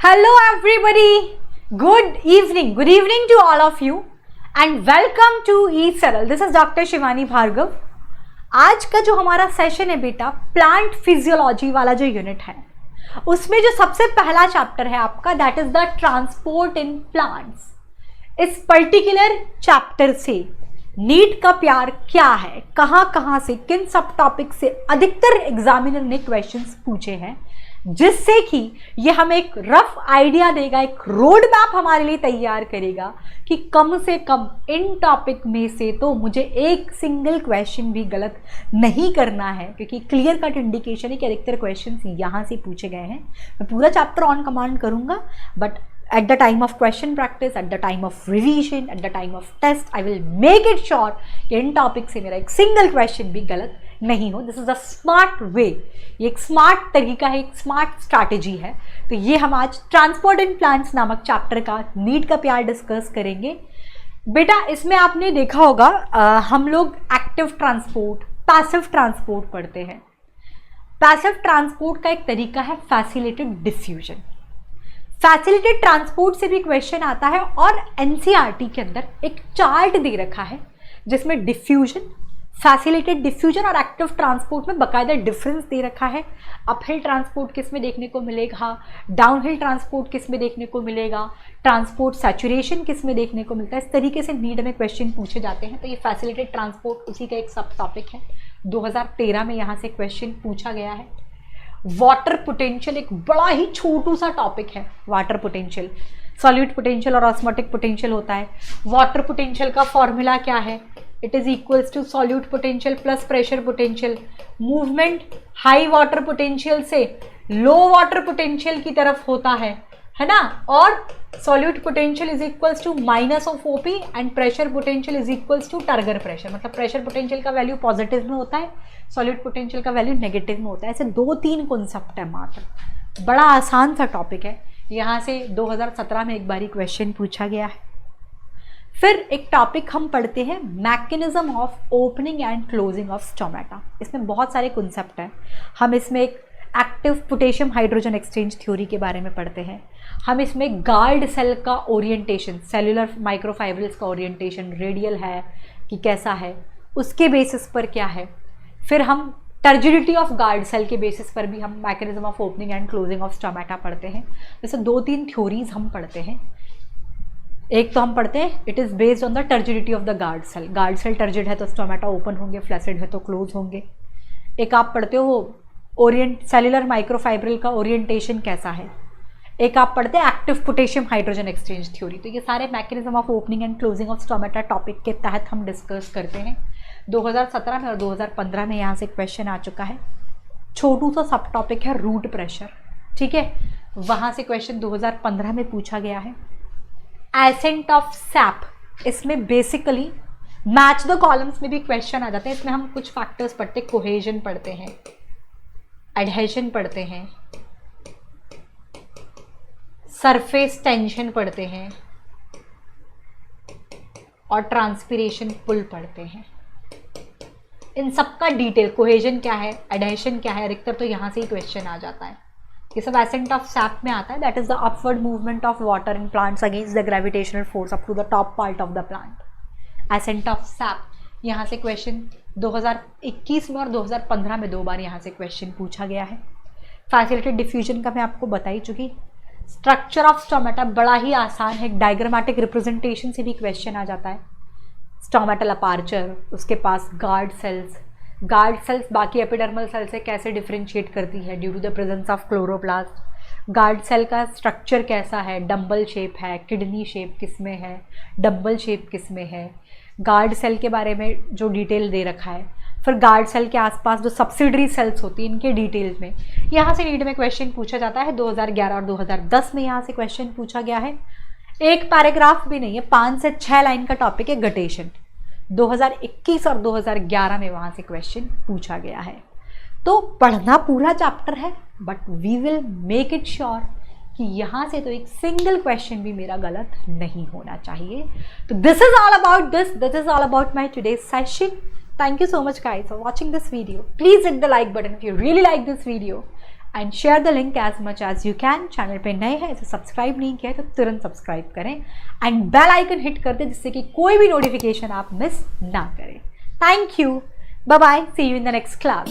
Hello everybody, good evening to all of you and welcome to E-Saral. This is Dr. Shivani Bhargava. आज का जो हमारा session है बेटा प्लांट फिजियोलॉजी वाला जो यूनिट है उसमें जो सबसे पहला चैप्टर है आपका that is the transport in plants. इस पर्टिकुलर चैप्टर से नीट का प्यार क्या है, कहाँ से किन सब टॉपिक से अधिकतर एग्जामिनर ने क्वेश्चंस पूछे हैं, जिससे कि ये हमें एक रफ आइडिया देगा, एक रोड मैप हमारे लिए तैयार करेगा कि कम से कम इन टॉपिक में से तो मुझे एक सिंगल क्वेश्चन भी गलत नहीं करना है, क्योंकि क्लियर कट इंडिकेशन है कि अधिकतर क्वेश्चंस यहाँ से पूछे गए हैं. मैं पूरा चैप्टर ऑन कमांड करूँगा, but at the time of question practice, at the time of revision, at the time of test, I will make it sure कि इन टॉपिक से मेरा एक सिंगल क्वेश्चन भी गलत नहीं हो. This is a smart way, ये एक स्मार्ट तरीका है, एक स्मार्ट स्ट्रैटेजी है. तो ये हम आज ट्रांसपोर्ट इन प्लांट्स नामक चैप्टर का नीट का प्यार डिस्कस करेंगे. बेटा इसमें आपने देखा होगा हम लोग एक्टिव ट्रांसपोर्ट, पैसिव ट्रांसपोर्ट पढ़ते हैं. पैसिव ट्रांसपोर्ट का एक तरीका है फैसिलिटेड डिफ्यूजन. फैसिलिटेड ट्रांसपोर्ट से भी क्वेश्चन आता है और एनसीईआरटी के अंदर एक चार्ट दे रखा है जिसमें डिफ्यूजन, फैसिलिटेड डिफ्यूजन और एक्टिव ट्रांसपोर्ट में बाकायदा डिफरेंस दे रखा है. अपहिल ट्रांसपोर्ट किस में देखने को मिलेगा, डाउनहिल ट्रांसपोर्ट किस में देखने को मिलेगा, ट्रांसपोर्ट सैचुरेशन किस में देखने को मिलता है. इस तरीके से नीट में क्वेश्चन पूछे जाते हैं. तो ये फैसिलिटेड ट्रांसपोर्ट उसी का एक सब टॉपिक है. 2013 में यहाँ से क्वेश्चन पूछा गया है. वाटर पोटेंशियल एक बड़ा ही छोटू सा टॉपिक है. वाटर पोटेंशियल, सॉल्यूट पोटेंशियल और ऑस्मोटिक पोटेंशियल होता है. वाटर पोटेंशियल का फॉर्मूला क्या है? It is equals to solute potential plus pressure potential. Movement high water potential से लो वाटर पोटेंशियल की तरफ होता है ना. और solute potential is equals to minus of OP and pressure potential is equals to turgor pressure. मतलब pressure potential का value positive में होता है, सॉल्यूट पोटेंशियल का वैल्यू नेगेटिव में होता है. ऐसे 2-3 कॉन्सेप्ट है मात्र. बड़ा आसान सा टॉपिक है. यहाँ से 2017 में एक बारी क्वेश्चन पूछा गया है. फिर एक टॉपिक हम पढ़ते हैं mechanism of opening and closing of stomata. इसमें बहुत सारे कॉन्सेप्ट हैं. हम इसमें एक active potassium hydrogen exchange theory के बारे में पढ़ते हैं. हम इसमें गार्ड सेल का ओरिएंटेशन, सेलुलर माइक्रोफाइब्रिल्स का ओरिएंटेशन रेडियल है कि कैसा है, उसके बेसिस पर क्या है. फिर हम टर्जिडिटी ऑफ गार्ड सेल के बेसिस पर भी हम mechanism of opening and closing of stomata पढ़ते हैं. जैसे 2-3 थ्योरीज हम पढ़ते हैं. एक तो हम पढ़ते हैं it is based on the turgidity of the guard cell. Guard cell turgid है तो स्टोमेटा ओपन होंगे, फ्लैसिड है तो क्लोज होंगे. एक आप पढ़ते हो सेलुलर माइक्रोफाइब्रिल का ओरिएंटेशन कैसा है. एक आप पढ़ते हैं active potassium hydrogen exchange theory. तो ये सारे mechanism of opening and closing of stomata topic के तहत हम डिस्कस करते हैं. 2017 में और 2015 में यहाँ से क्वेश्चन आ चुका है. छोटू सा सब टॉपिक है रूट प्रेशर. ठीक है, वहाँ से क्वेश्चन 2015 में पूछा गया है. एसेंट ऑफ सैप, इसमें बेसिकली मैच द कॉलम्स में भी क्वेश्चन आ जाते हैं. इसमें हम कुछ फैक्टर्स पढ़ते हैं. कोहेजन पढ़ते हैं, एडहेशन पढ़ते हैं, सरफेस टेंशन पढ़ते हैं और ट्रांसपिरेशन पुल पढ़ते हैं. इन सब का डिटेल, कोहेजन क्या है, एडहेशन क्या है, अधिकतर तो यहाँ से ही क्वेश्चन आ जाता है. ये सब एसेंट ऑफ सैप में आता है. That is the upward movement of water in plants against the gravitational force up to the top part of the plant. Ascent of sap, यहाँ से क्वेश्चन 2021 में और 2015 में 2 बार यहाँ से क्वेश्चन पूछा गया है. फैसिलिटेड डिफ्यूजन का मैं आपको बता ही चुकी. स्ट्रक्चर ऑफ स्टोमेटा बड़ा ही आसान है. डायग्रामेटिक रिप्रेजेंटेशन से भी क्वेश्चन आ जाता है. स्टोमेटल अपार्चर, उसके पास गार्ड सेल्स. गार्ड सेल्स बाकी एपिडर्मल सेल से कैसे डिफरेंशिएट करती है due to the presence of chloroplast. Guard cell का स्ट्रक्चर कैसा है, डम्बल शेप है, किडनी शेप किस में है, डम्बल शेप किस में है. गार्ड सेल के बारे में जो डिटेल दे रखा है. फिर गार्ड सेल के आसपास जो सब्सिडरी सेल्स होती हैं इनके डिटेल्स में यहाँ से नीट में क्वेश्चन पूछा जाता है. 2011 और 2010 में यहाँ से क्वेश्चन पूछा गया है. एक पैराग्राफ भी नहीं है, 5 से 6 लाइन का टॉपिक है गटेशन. 2021 और 2011 में वहाँ से क्वेश्चन पूछा गया है. तो पढ़ना पूरा चैप्टर है, but we will make it sure कि यहाँ से तो एक सिंगल क्वेश्चन भी मेरा गलत नहीं होना चाहिए. तो this is all about this is all about my today's session. Thank you so much guys for watching this video. Please hit the like button if you really like this video and share the link as much as you can. Channel पे नए हैं तो subscribe नहीं किया है तो तुरंत subscribe करें एंड बेल आइकन हिट कर दें जिससे कि कोई भी नोटिफिकेशन आप मिस ना करें। Thank you, bye bye, see you in the next class.